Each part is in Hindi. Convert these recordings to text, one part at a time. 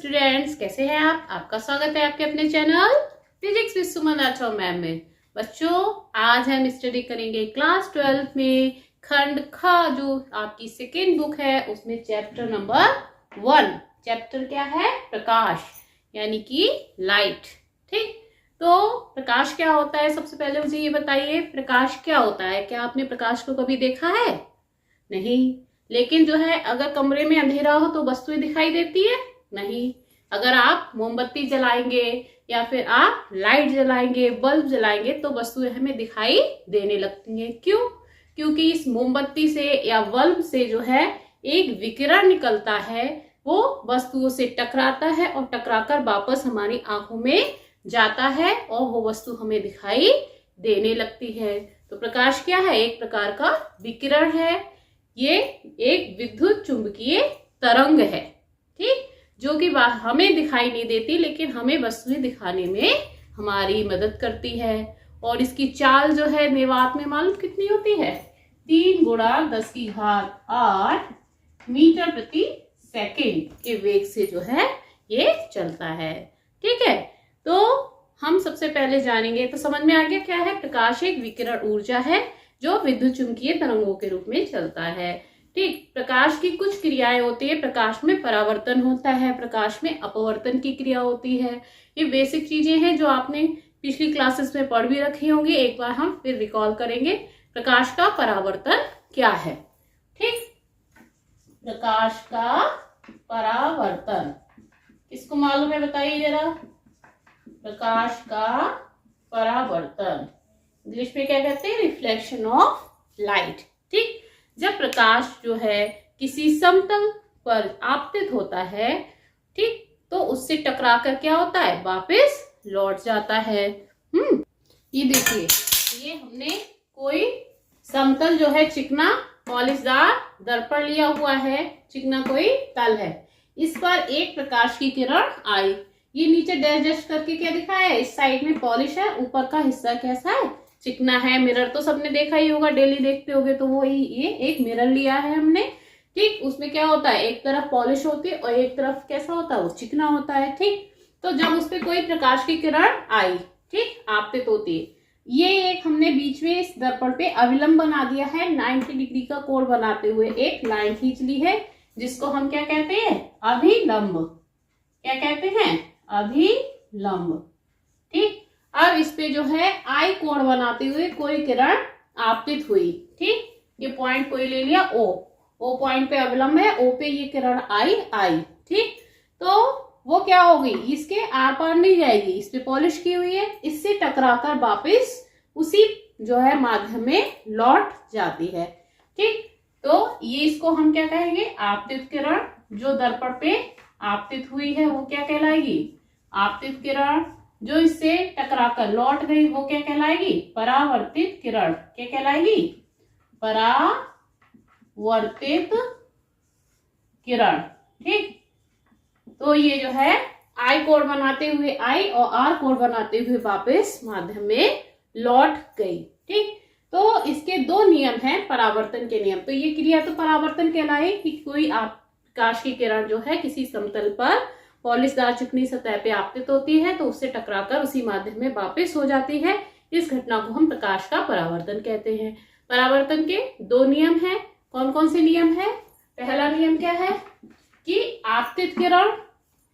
स्टूडेंट्स, कैसे हैं आप? आपका स्वागत है आपके अपने channel physics with Suman Rathore ma'am में। बच्चों, आज हम स्टडी करेंगे क्लास 12 में खंड ख, जो आपकी सेकेंड बुक है, उसमें चैप्टर नंबर 1। चैप्टर क्या है? प्रकाश, यानी कि लाइट। ठीक, तो प्रकाश क्या होता है? सबसे पहले मुझे ये बताइए, प्रकाश क्या होता है? क्या आपने प्रकाश को कभी देखा है? नहीं। लेकिन जो है, अगर कमरे में अंधेरा हो तो वस्तुएं दिखाई देती है? नहीं। अगर आप मोमबत्ती जलाएंगे या फिर आप लाइट जलाएंगे, बल्ब जलाएंगे, तो वस्तुएं हमें दिखाई देने लगती हैं। क्यों? क्योंकि इस मोमबत्ती से या बल्ब से जो है एक विकिरण निकलता है, वो वस्तुओं से टकराता है और टकराकर वापस हमारी आंखों में जाता है और वो वस्तु हमें दिखाई देने लगती है। तो प्रकाश क्या है? एक प्रकार का विकिरण है। ये एक विद्युत चुंबकीय तरंग है, ठीक, जो कि हमें दिखाई नहीं देती, लेकिन हमें वस्तुएं दिखाने में हमारी मदद करती है। और इसकी चाल जो है नेवात में मालूम कितनी होती है? 3 × 10⁸ मीटर प्रति सेकेंड के वेग से जो है ये चलता है। ठीक है, तो हम सबसे पहले जानेंगे, तो समझ में आ गया क्या है? प्रकाश एक विकिरण ऊर्जा है जो विद्युत चुंबकीय तरंगों के रूप में चलता है। ठीक, प्रकाश की कुछ क्रियाएं होती है। प्रकाश में परावर्तन होता है, प्रकाश में अपवर्तन की क्रिया होती है। ये बेसिक चीजें हैं जो आपने पिछली क्लासेस में पढ़ भी रखी होंगी। एक बार हम फिर रिकॉल करेंगे। प्रकाश का परावर्तन क्या है? ठीक, प्रकाश का परावर्तन किसको मालूम है? बताइए जरा। प्रकाश का परावर्तन इंग्लिश में क्या कहते हैं? Reflection of light. ठीक, जब प्रकाश जो है किसी समतल पर आपतित होता है, ठीक, तो उससे टकराकर क्या होता है? वापस लौट जाता है। ये देखिए, ये हमने कोई समतल जो है चिकना पॉलिशदार दर्पण लिया हुआ है, चिकना कोई तल है। इस पर एक प्रकाश की किरण आई। ये नीचे डैश डैश करके क्या दिखाया है? इस साइड में पॉलिश है, ऊपर का हिस्सा कैसा है? चिकना है। मिरर तो सबने देखा ही होगा, डेली देखते होगे, तो वो ये एक मिरर लिया है हमने। ठीक, उसमें क्या होता है? एक तरफ पॉलिश होती है और एक तरफ कैसा होता है? वो चिकना होता है। ठीक, तो जब उस पर कोई प्रकाश की किरण आई, ठीक, आपतित होती है, ये एक हमने बीच में इस दर्पण पे अविलंब बना दिया है। 90 डिग्री का कोण बनाते हुए एक लाइन खींच ली है, जिसको हम क्या कहते हैं? अभिलंब। क्या कहते हैं? अभिलंब। ठीक, अब इस पे जो है आई कोण बनाते हुए कोई किरण आपतित हुई। ठीक, ये पॉइंट कोई ले लिया ओ पॉइंट पे अविलंब है, ओ पे ये किरण आई। ठीक, तो वो क्या होगी? इसके आर पार नहीं जाएगी, इस पे पॉलिश की हुई है, इससे टकराकर वापस उसी जो है माध्यम में लौट जाती है। ठीक, तो ये इसको हम क्या कहेंगे? आपतित किरण। जो दर्पण पे आपतित हुई है वो क्या कहलाएगी? आपतित किरण। जो इससे टकराकर लौट गई वो क्या कहलाएगी? परावर्तित किरण। क्या कहलाएगी? परावर्तित किरण। ठीक, तो ये जो है आई कोण बनाते हुए आई और आर कोण बनाते हुए वापस माध्यम में लौट गई। ठीक, तो इसके 2 नियम हैं परावर्तन के नियम। तो ये क्रिया तो परावर्तन कहलाए कि कोई प्रकाश की किरण जो है किसी समतल पर पॉलिशदार चिकनी सतह पे आपतित होती है, तो उससे टकराकर उसी माध्यम में वापस हो जाती है। इस घटना को हम प्रकाश का परावर्तन कहते हैं। परावर्तन के 2 नियम हैं। कौन कौन से नियम है? पहला नियम क्या है? कि आपतित किरण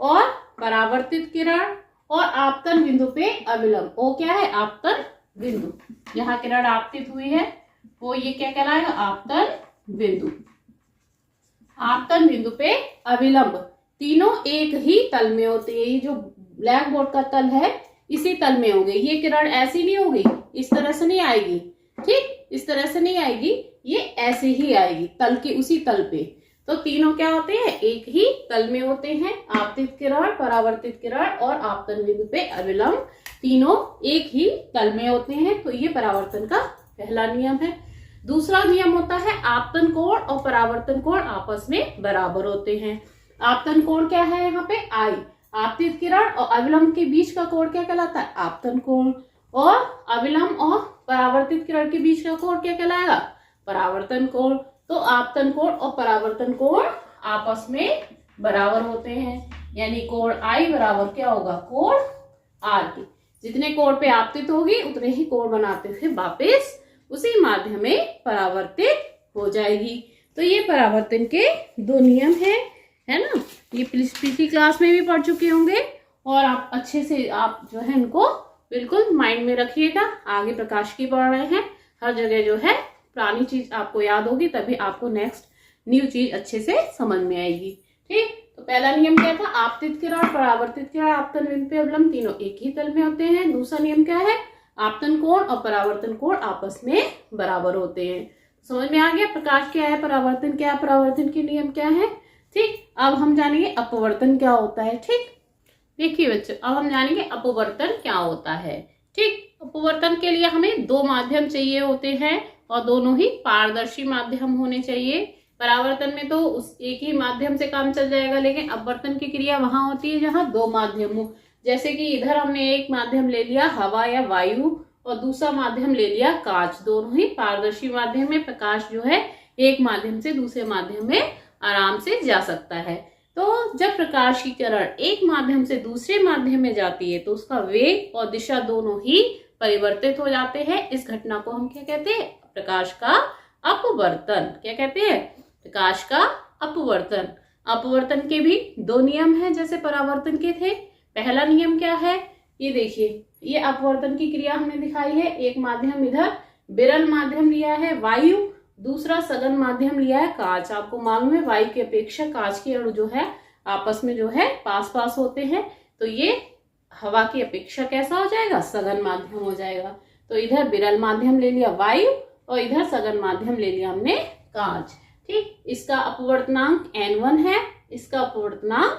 और परावर्तित किरण और आपतन बिंदु पे अविलंब। वो क्या है? आपतन बिंदु। जहां किरण आपतित हुई है वो ये क्या कहलाएगा? आपतन बिंदु। आपतन बिंदु पे अविलंब। तीनों एक ही तल में होते हैं। ये जो ब्लैक बोर्ड का तल है, इसी तल में होंगे। ये किरण ऐसी नहीं होगी, इस तरह से नहीं आएगी। ठीक, इस तरह से नहीं आएगी, ये ऐसे ही आएगी, तल के उसी तल पे। तो तीनों क्या होते हैं? एक ही तल में होते हैं। आपतित किरण, परावर्तित किरण और आपतन बिंदु पे अविलंब, तीनों एक ही तल में होते हैं। तो ये परावर्तन का पहला नियम है। दूसरा नियम होता है आपतन कोण और परावर्तन कोण आपस में बराबर होते हैं। आपतन कोण क्या है? यहाँ पे आई। आपतित किरण और अविलंब के बीच का कोण क्या कहलाता है? आपतन कोण। और अविलंब और परावर्तित किरण के बीच का कोण क्या कहलाएगा? परावर्तन कोण। तो आपतन कोण और परावर्तन कोण आपस में बराबर होते हैं। यानी कोण I बराबर क्या होगा, कोण R के। जितने कोण पे आपतित होगी उतने ही कोण बनाते हुए वापस उसी माध्यम में परावर्तित हो जाएगी। तो ये परावर्तन के दो नियम है ना। ये पिछली क्लास में भी पढ़ चुके होंगे और आप अच्छे से आप जो है इनको बिल्कुल माइंड में रखिएगा। आगे प्रकाश की पढ़ रहे हैं, हर जगह जो है पुरानी चीज आपको याद होगी, तभी आपको नेक्स्ट न्यू चीज अच्छे से समझ में आएगी। ठीक, तो पहला नियम क्या था, आपतित किरण, परावर्तित किरण, आपतन बिंदु पे अवलंब तीनों एक ही तल में होते हैं। दूसरा नियम क्या है, आपतन कोण और परावर्तन कोण आपस में बराबर होते हैं। समझ में आ गया प्रकाश क्या है, परावर्तन क्या है, परावर्तन के नियम क्या है। ठीक, अब हम जानेंगे अपवर्तन क्या होता है। ठीक, देखिए बच्चों, अब हम जानेंगे अपवर्तन क्या होता है। ठीक, अपवर्तन के लिए हमें दो माध्यम चाहिए होते हैं और दोनों ही पारदर्शी माध्यम होने चाहिए। परावर्तन में तो उस एक ही माध्यम से काम चल जाएगा, लेकिन अपवर्तन की क्रिया वहां होती है जहां दो माध्यम हो। जैसे कि इधर हमने एक माध्यम ले लिया हवा या वायु और दूसरा माध्यम ले लिया कांच। दोनों ही पारदर्शी माध्यम में प्रकाश जो है एक माध्यम से दूसरे माध्यम में आराम से जा सकता है। तो जब प्रकाश की किरण एक माध्यम से दूसरे माध्यम में जाती है तो उसका वेग और दिशा दोनों ही परिवर्तित हो जाते हैं। इस घटना को हम क्या कहते हैं, प्रकाश का अपवर्तन। क्या कहते हैं, प्रकाश का अपवर्तन। अपवर्तन के भी दो नियम हैं जैसे परावर्तन के थे। पहला नियम क्या है, ये देखिए, ये अपवर्तन की क्रिया हमने दिखाई है। एक माध्यम इधर विरल माध्यम लिया है वायु, दूसरा सघन माध्यम लिया है कांच। आपको मालूम है वायु की अपेक्षा कांच के अणु जो है आपस में जो है पास पास होते हैं, तो ये हवा की अपेक्षा कैसा हो जाएगा, सघन माध्यम हो जाएगा। तो इधर विरल माध्यम ले लिया वायु और इधर सघन माध्यम ले लिया हमने कांच। ठीक, इसका अपवर्तनांक n1 है, इसका अपवर्तनांक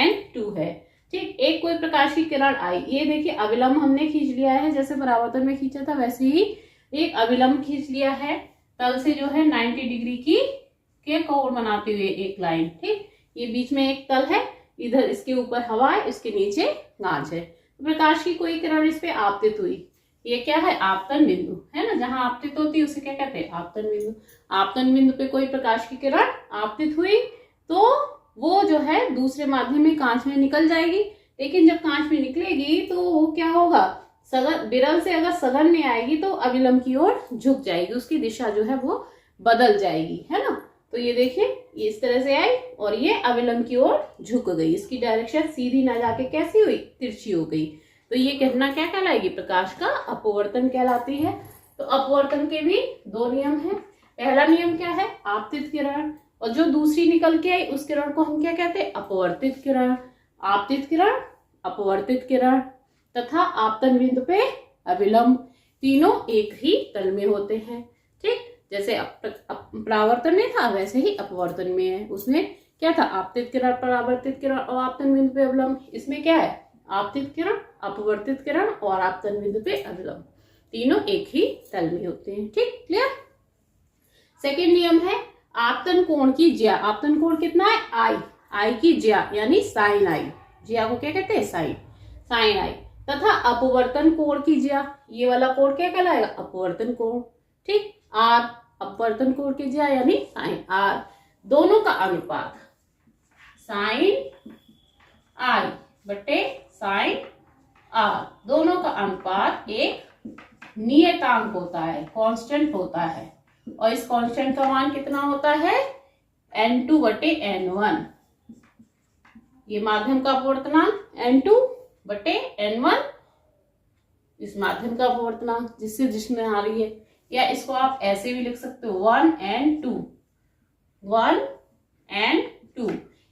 n2 है। ठीक, एक कोई प्रकाश की किरण आई, ये देखिए अविलंब हमने खींच लिया है, जैसे परावर्तन में खींचा था वैसे ही एक अविलंब खींच लिया है। तल से जो है 90 डिग्री की के कोण बनाते हुए एक लाइन। ठीक, ये बीच में एक तल है, इधर इसके ऊपर हवा है, इसके नीचे कांच है। तो प्रकाश की कोई किरण इस पे आपतित हुई, ये क्या है, आपतन बिंदु है ना। जहां आपतित होती है उसे क्या कहते हैं, आपतन बिंदु। आपतन बिंदु पे कोई प्रकाश की किरण आपतित हुई तो वो जो है दूसरे माध्यम में कांच में निकल जाएगी। लेकिन जब कांच में निकलेगी तो वो क्या होगा, सघन विरल से अगर सघन में आएगी तो अविलंब की ओर झुक जाएगी, उसकी दिशा जो है वो बदल जाएगी, है ना। तो ये देखिए, ये इस तरह से आई और ये अविलंब की ओर झुक गई, इसकी डायरेक्शन सीधी ना जाके कैसी हुई, तिरछी हो गई। तो ये घटना क्या कहलाएगी, प्रकाश का अपवर्तन कहलाती है। तो अपवर्तन के भी दो नियम है। पहला नियम क्या है, आपतित किरण, और जो दूसरी निकल के आई उस किरण को हम क्या कहते हैं, अपवर्तित किरण। आपतित किरण, अपवर्तित किरण तथा आपतन बिंदु पे अविलंब, तीनों एक ही तल में होते हैं। ठीक, जैसे परावर्तन में था वैसे ही अपवर्तन में है। उसमें क्या था, आपतित किरण, परावर्तित किरण और आपतन बिंदु पे अविलंब। इसमें क्या है, आपतित किरण, अपवर्तित किरण और आपतन बिंदु पे अविलंब, तीनों एक ही तल में होते हैं। ठीक, क्लियर। सेकेंड नियम है आपतन कोण की ज्या। आपतन कोण कितना है, आई, आई की ज्या यानी साइन आई। ज्या को क्या कहते हैं, साइन, साइन आई। तथा अपवर्तन कोण की ज्या, ये वाला कोण क्या कहलाएगा, अपवर्तन कोण। ठीक, आर, अपवर्तन कोण की ज्या यानी साइन आर। दोनों का अनुपात साइन आई बटे साइन आर, दोनों का अनुपात एक नियतांक होता है, कांस्टेंट होता है। और इस कांस्टेंट का मान कितना होता है, n2 बटे n1। ये माध्यम का अपवर्तनांक n2 बटे n1, इस माध्यम का अपवर्तनांक जिससे जिसमें आ रही है। या इसको आप ऐसे भी लिख सकते हो 1n2, 1n2,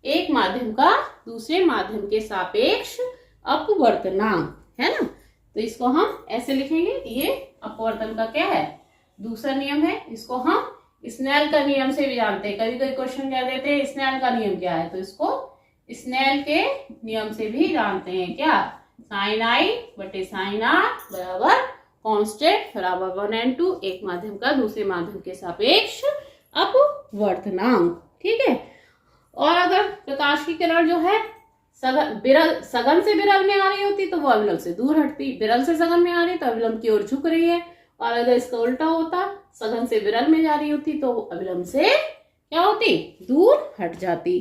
एक माध्यम का दूसरे माध्यम के सापेक्ष अपवर्तनांक, है ना। तो इसको हम ऐसे लिखेंगे, ये अपवर्तन का क्या है, दूसरा नियम है। इसको हम स्नेल का नियम से भी जानते हैं, कभी कभी क्वेश्चन कह देते हैं स्नेल का नियम क्या है, तो इसको स्नेल के नियम से भी जानते हैं। क्या, साइन आई बटे साइन आर बराबर कांस्टेंट बराबर 1n2, एक माध्यम का दूसरे माध्यम के सापेक्ष अपवर्तनांक। ठीक है। और अगर प्रकाश की किरण जो है सघन से विरल में आ रही होती तो वो अविलंब से दूर हटती, विरल से सघन में आ रही तो अविलंब की ओर झुक रही है। और अगर इसका उल्टा होता, सघन से विरल में जा रही होती तो अविलंब से क्या होती, दूर हट जाती।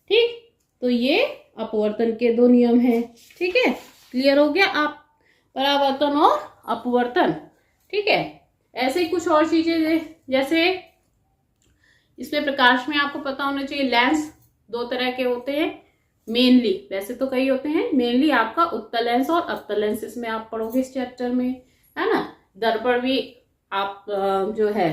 ठीक, तो ये अपवर्तन के दो नियम हैं। ठीक है, क्लियर हो गया आप? परावर्तन और अपवर्तन। ठीक है, ऐसे ही कुछ और चीजें जैसे इसमें प्रकाश में आपको पता होना चाहिए लेंस दो तरह के होते हैं मेनली, वैसे तो कई होते हैं, मेनली आपका उत्तल लेंस और अवतल लेंस, इसमें आप पढ़ोगे इस चैप्टर में, है ना। दर्पण भी आप जो है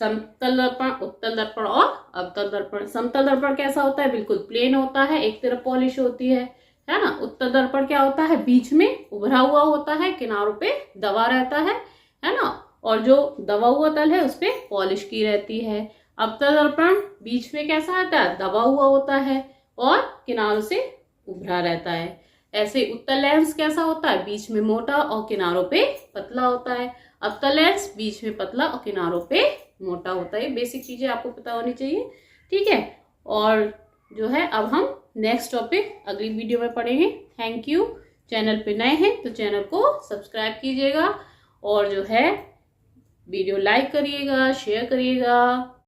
समतल दर्पण, उत्तल दर्पण और अवतल दर्पण। समतल दर्पण कैसा होता है? बिल्कुल प्लेन होता है, एक तरफ पॉलिश होती है ना। उत्तल दर्पण क्या होता है? बीच में उभरा हुआ होता है, किनारों पे दबा रहता है ना, और जो दबा हुआ तल है उस पे पॉलिश की रहती है। अवतल दर्पण बीच में कैसा रहता है? दबा हुआ होता है और किनारों से उभरा रहता है। ऐसे उत्तल लेंस कैसा होता है? बीच में मोटा और किनारों पे पतला होता है। अवतल लेंस बीच में पतला और किनारों पे मोटा होता है। बेसिक चीजें आपको पता होनी चाहिए। ठीक है, और जो है अब हम नेक्स्ट टॉपिक अगली वीडियो में पढ़ेंगे। Thank you. चैनल पे नए हैं तो चैनल को सब्सक्राइब कीजिएगा और जो है वीडियो लाइक करिएगा, शेयर करिएगा।